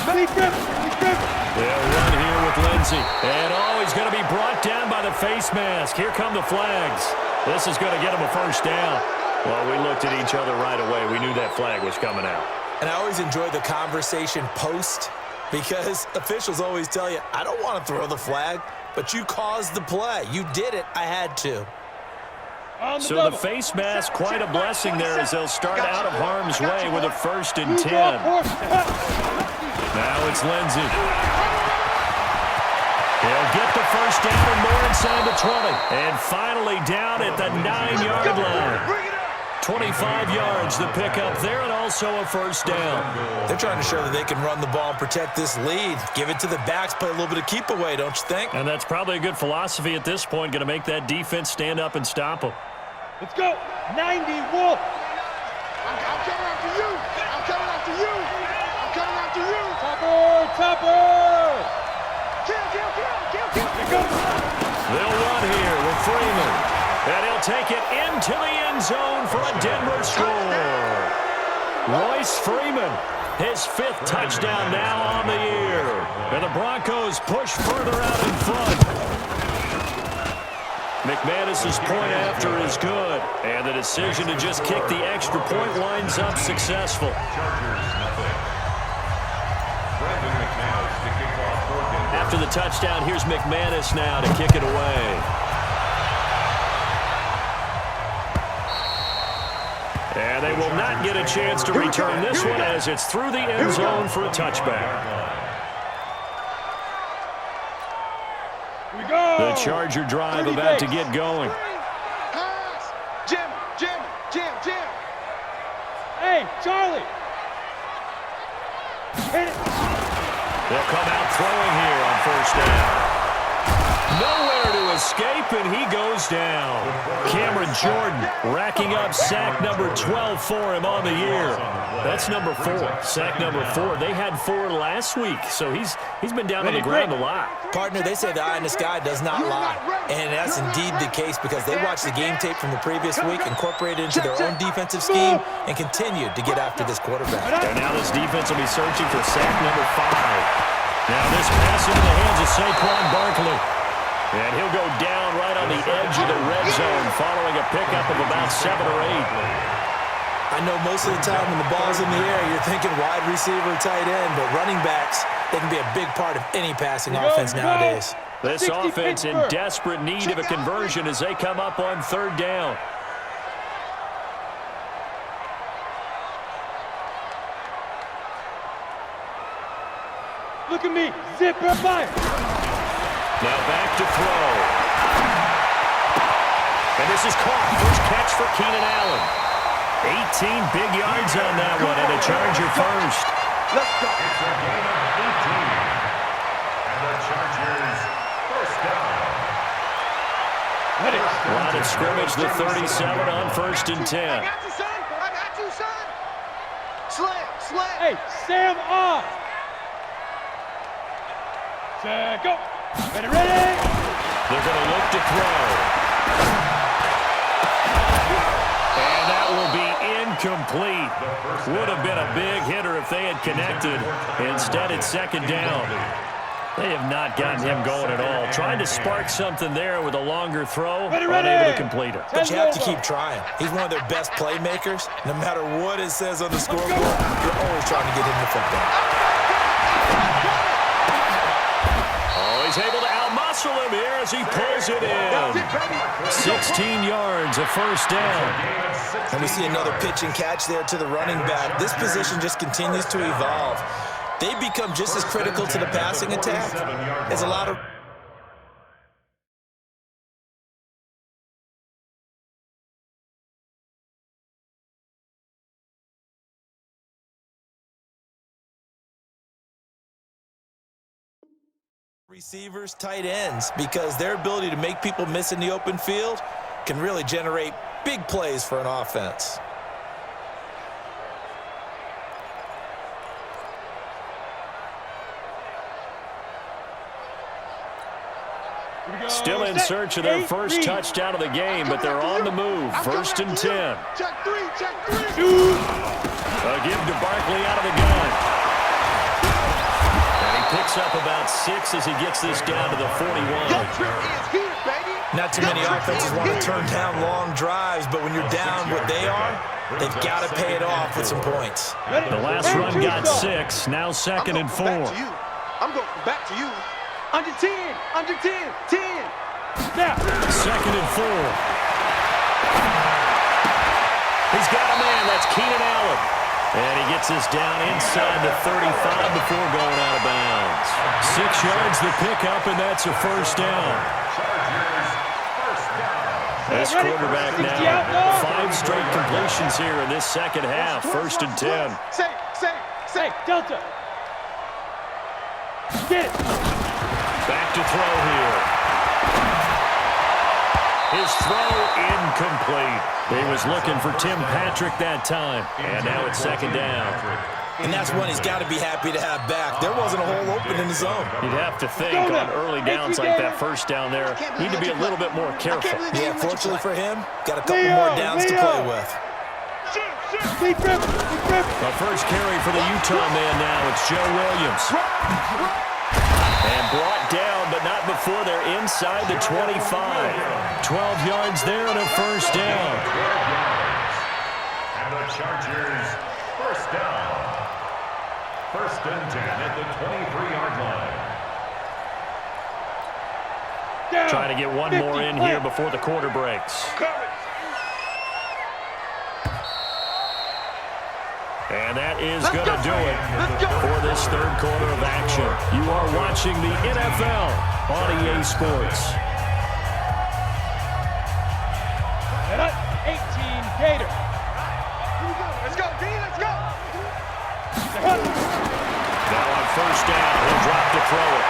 They'll run here with Lindsey. And he's going to be brought down by the face mask. Here come the flags. This is going to get him a first down. Well, we looked at each other right away. We knew that flag was coming out. And I always enjoy the conversation post because officials always tell you, I don't want to throw the flag, but you caused the play. You did it. I had to. So the face mask, quite a blessing there as they'll start out of harm's way with a 1st and 10. Now it's Lindsey. He'll get the first down and more inside the 20. And finally down at the 9-yard line. 25 yards the pickup there, and also a first down. They're trying to show that they can run the ball and protect this lead. Give it to the backs, play a little bit of keep away, don't you think? And that's probably a good philosophy at this point, going to make that defense stand up and stop them. Let's go. 90, Wolf. I'm coming after you. I'm coming after you. I'm coming after you. Topper. Kill. They'll run here with Freeman. And he'll take it into the end zone for a Denver score. Royce Freeman, his 5th touchdown now on the year. And the Broncos push further out in front. McManus's point after is good. And the decision to just kick the extra point winds up successful. After the touchdown, here's McManus now to kick it away. And they will not get a chance to return this one as it's through the end zone for a touchback. The Charger drive about to get going. Jim. Hey, Charlie. Hit it. They'll come out throwing here on first down. Nowhere to escape, and he goes down. Cameron Jordan racking up sack number 12 for him on the year. That's number 4. Sack number 4. They had 4 last week, so he's been down on the ground a lot. Partner, they say the eye in the sky does not lie. And that's indeed the case because they watched the game tape from the previous week, incorporated it into their own defensive scheme, and continued to get after this quarterback. And now this defense will be searching for sack number 5. Now this pass into the hands of Saquon Barkley. And he'll go down right on the edge of the red zone following a pickup of about 7 or 8. I know most of the time when the ball's in the air, you're thinking wide receiver, tight end, but running backs, they can be a big part of any passing offense nowadays. This offense in desperate need of a conversion as they come up on 3rd down. Look at me. Zipper fire. Now back to throw. And this is caught. First catch for Keenan Allen. 18 big yards on that one, and a Charger first. Let's go. It's a gain of 18. And the Chargers first down. Line of scrimmage, the 37 on 1st and 10. I got you, son. Slam. Hey, Sam off. Go. Ready. They're going to look to throw. And that will be incomplete. Would have been a big hitter if they had connected. Instead, it's 2nd down. They have not gotten him going at all. Trying to spark something there with a longer throw. Unable to complete it. But you have to keep trying. He's one of their best playmakers. No matter what it says on the scoreboard, you're always trying to get him the football. He's able to outmuscle him here as he pulls it in. 16 yards, a first down. And we see another pitch and catch there to the running back. This position just continues to evolve. They become just as critical to the passing attack as a lot of receivers, tight ends, because their ability to make people miss in the open field can really generate big plays for an offense. Still in search of their first touchdown of the game, but they're on the move. 1st and 10. Check three. A give to Barkley out of the gun. about 6 as he gets this down to the 41. Your trip is here, baby. Not too many offenses want to turn down long drives, but when you're down what they are, they've got to pay it off with some points. The last run got 6. Now 2nd and 4. I'm going back to you. Under 10, under 10, 10. Now. 2nd and 4. He's got a man. That's Keenan Allen. And he gets this down inside the 35 before going out of bounds. 6 yards the pickup, and that's a first down. This quarterback now, 5 straight completions here in this second half. 1st and 10. Say, Delta. Get it. Back to throw here. His throw incomplete. He was looking for Tim Patrick that time. And now it's 2nd down. And that's one he's got to be happy to have back. There wasn't a hole open in the zone. You'd have to think on early downs like that first down there, need to be a little bit more careful. Yeah, fortunately for him, got a couple more downs to play with. The first carry for the Utah man now, it's Joe Williams. And brought down, but not before they're inside the 25. 12 yards there and a first down. And the Chargers, first down. 1st and 10 at the 23-yard line. Trying to get one more in here before the quarter breaks. And that is going to do it for this 3rd quarter of action. You are watching the NFL on EA Sports. 18 Gator. Let's go, D, let's go. Now on first down, he'll drop to throw it.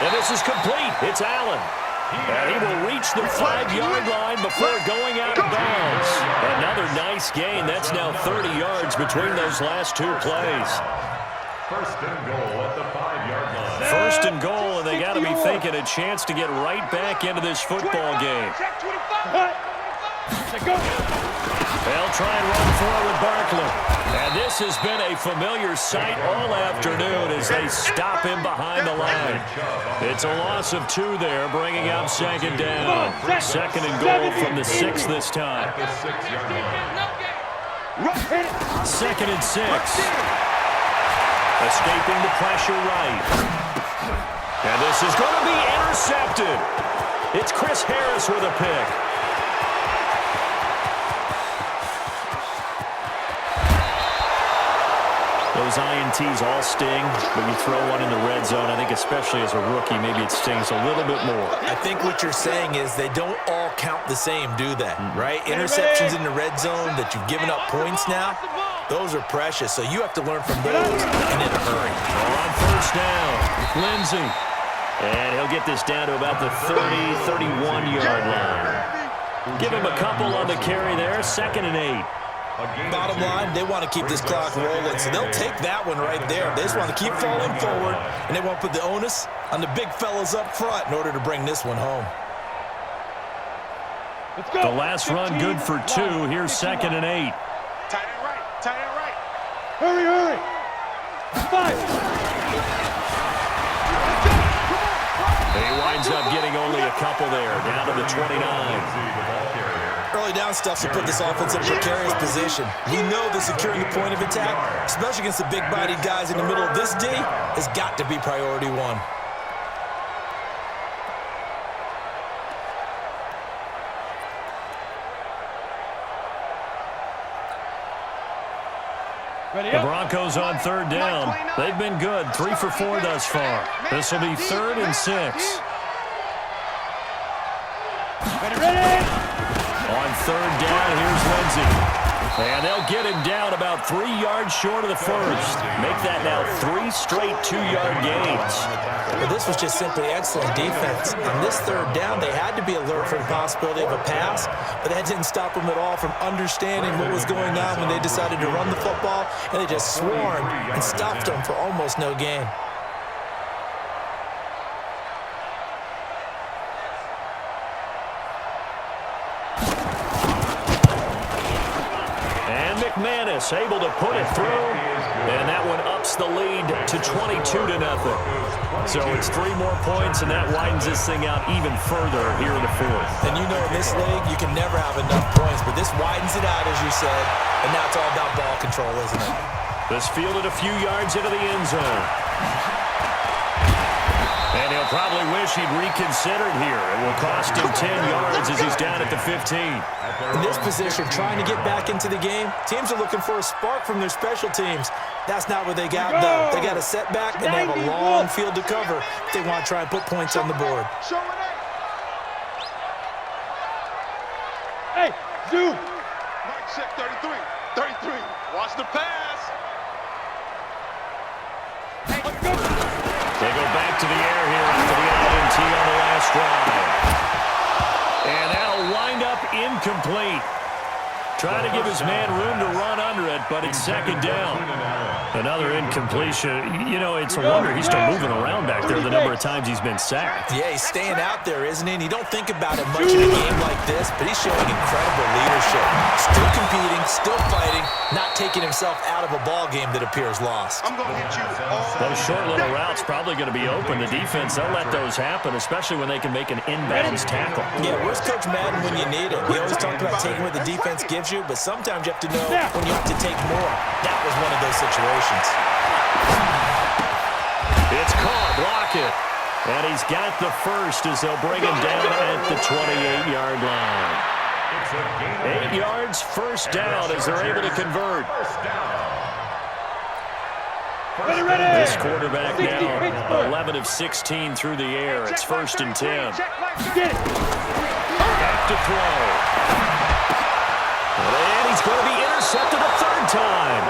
And this is complete. It's Allen. And he will reach the 5-yard line before going out of bounds. Another nice gain. That's now 30 yards between those last 2 plays. 1st and goal at the 5-yard line. 1st and goal, and they got to be thinking a chance to get right back into this football game. They'll try and run forward with Barkley. And this has been a familiar sight all afternoon as they stop him behind the line. It's a loss of 2 there, bringing up 2nd down. 2nd and goal from the 6 this time. 2nd and 6. Escaping the pressure right. And this is going to be intercepted. It's Chris Harris with a pick. Those INTs all sting, but you throw one in the red zone, I think especially as a rookie, maybe it stings a little bit more. I think what you're saying is they don't all count the same, do they? Right? Interceptions in the red zone that you've given up points now, those are precious. So you have to learn from those and in a hurry. On first down, Lindsey. And he'll get this down to about the 30, 31-yard line. Give him a couple on the carry there, 2nd and 8. Bottom line, they want to keep this clock rolling, so they'll take that one right there. They just want to keep falling forward, and they won't put the onus on the big fellas up front in order to bring this one home. The last run good for 2. Here's 2nd and 8. Tight end right, tight end right. Hurry. 5. He winds up getting only a couple there, down to the 29. Early down stuff to put this offense in a precarious position. We know that securing the point of attack, especially against the big-bodied guys in the middle of this D, has got to be priority 1. The Broncos on 3rd down. They've been good, 3 for 4 thus far. This will be 3rd and 6. Ready. On 3rd down, here's Lindsey. And they'll get him down about 3 yards short of the first. Make that now 3 straight 2-yard gains. But this was just simply excellent defense. On this 3rd down, they had to be alert for the possibility of a pass, but that didn't stop them at all from understanding what was going on when they decided to run the football, and they just swarmed and stopped them for almost no gain. Davis able to put it through, and that one ups the lead to 22-0. So it's 3 more points, and that widens this thing out even further here in the fourth. And you know in this league, you can never have enough points, but this widens it out, as you said, and now it's all about ball control, isn't it? This fielded a few yards into the end zone. And he'll probably wish he'd reconsidered here. It will cost him 10 yards as he's down at the 15. In this position, trying to get back into the game, teams are looking for a spark from their special teams. That's not what they got, though. They got a setback, and they have a long field to cover if they want to try and put points on the board. Hey, zoom. Right check, 33. 33. Watch the pass. They go back to the air here after the INT on the last drive. And that'll wind up incomplete. Trying to give his man room to run under it, but it's second down. Another incompletion. You know, it's a wonder he's still moving around back there the number of times he's been sacked. Yeah, he's staying out there, isn't he? And you don't think about it much in a game like this, but he's showing incredible leadership. Still competing, still fighting, not taking himself out of a ball game that appears lost. I'm going to hit you all Those short little routes probably going to be open. The defense, they'll let those happen, especially when they can make an inbounds tackle. Yeah, where's Coach Madden when you need it? He always talked about taking what the defense gives you, but sometimes you have to know when you have to take more. That was one of those situations. It's caught, block it. And he's got the first as they'll bring him down at the 28-yard line. 8 yards, first down as they're able to convert. This quarterback now 11 of 16 through the air. It's 1st and 10. Back to throw. And he's going to be intercepted a 3rd time.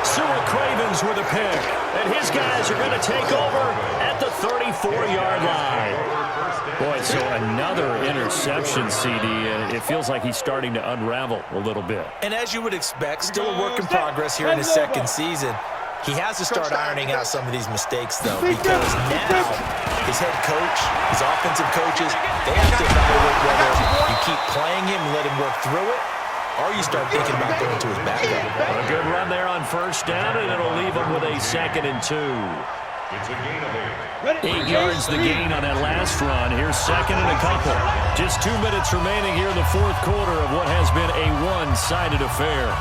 Sua Cravens with a pick. And his guys are going to take over at the 34-yard line. Boy, so another interception, CD, and it feels like he's starting to unravel a little bit. And as you would expect, still a work in progress here in his 2nd season. He has to start ironing out some of these mistakes, though, because now his head coach, his offensive coaches, they have to evaluate whether you keep playing him and let him work through it, or you start thinking about going to his backup. A good run there on 1st down, and it'll leave him with a 2nd and 2. It's a gain of 8. 8 yards the gain on that last run. Here's 2nd and a couple. Just 2 minutes remaining here in the 4th quarter of what has been a one-sided affair.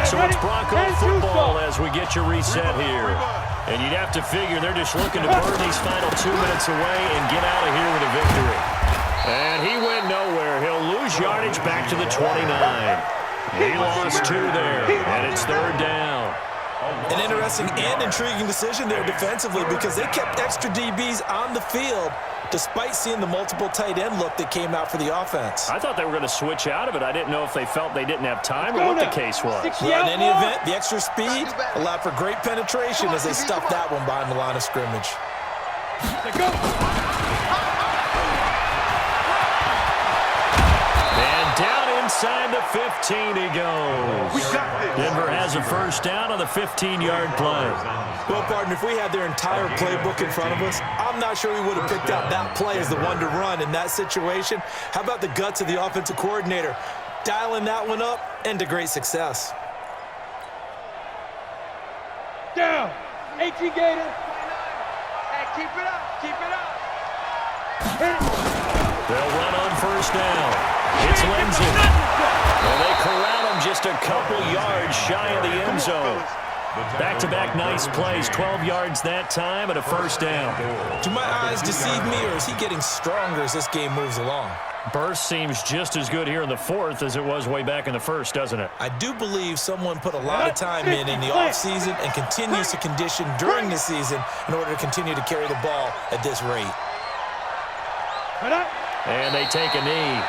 So it's Bronco football as we get you reset here. And you'd have to figure they're just looking to burn these final 2 minutes away and get out of here with a victory. And he went nowhere. He'll lose yardage back to the 29. He lost 2 there, and it's 3rd down. An interesting and intriguing decision there defensively because they kept extra DBs on the field despite seeing the multiple tight end look that came out for the offense. I thought they were going to switch out of it. I didn't know if they felt they didn't have time or what the case was. Well, in any event, the extra speed allowed for great penetration as they stuffed that one behind the line of scrimmage. And down inside the 15 he goes. Denver has a 1st down on the 15-yard play. Well, partner, if we had their entire playbook in front of us, I'm not sure we would have picked out that play as the one to run in that situation. How about the guts of the offensive coordinator? Dialing that one up into great success. Down. 18 Gator. Hey, keep it up. Keep it up. They'll run on 1st down. It's Lindsay. Well, they corral him just a couple yards shy of the end zone. Back-to-back nice plays, 12 yards that time and a 1st down. Do my eyes deceive me, or is he getting stronger as this game moves along? Burst seems just as good here in the 4th as it was way back in the 1st, doesn't it? I do believe someone put a lot of time in the offseason and continues to condition during the season in order to continue to carry the ball at this rate. And they take a knee.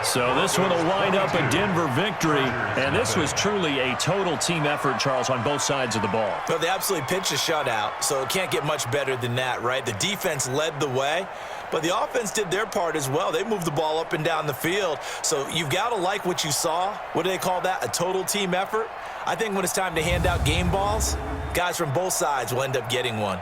So this one will wind up a Denver victory, and this was truly a total team effort, Charles, on both sides of the ball. Well, they absolutely pitched a shutout, so it can't get much better than that, right? The defense led the way, but the offense did their part as well. They moved the ball up and down the field, so you've got to like what you saw. What do they call that? A total team effort? I think when it's time to hand out game balls, guys from both sides will end up getting one.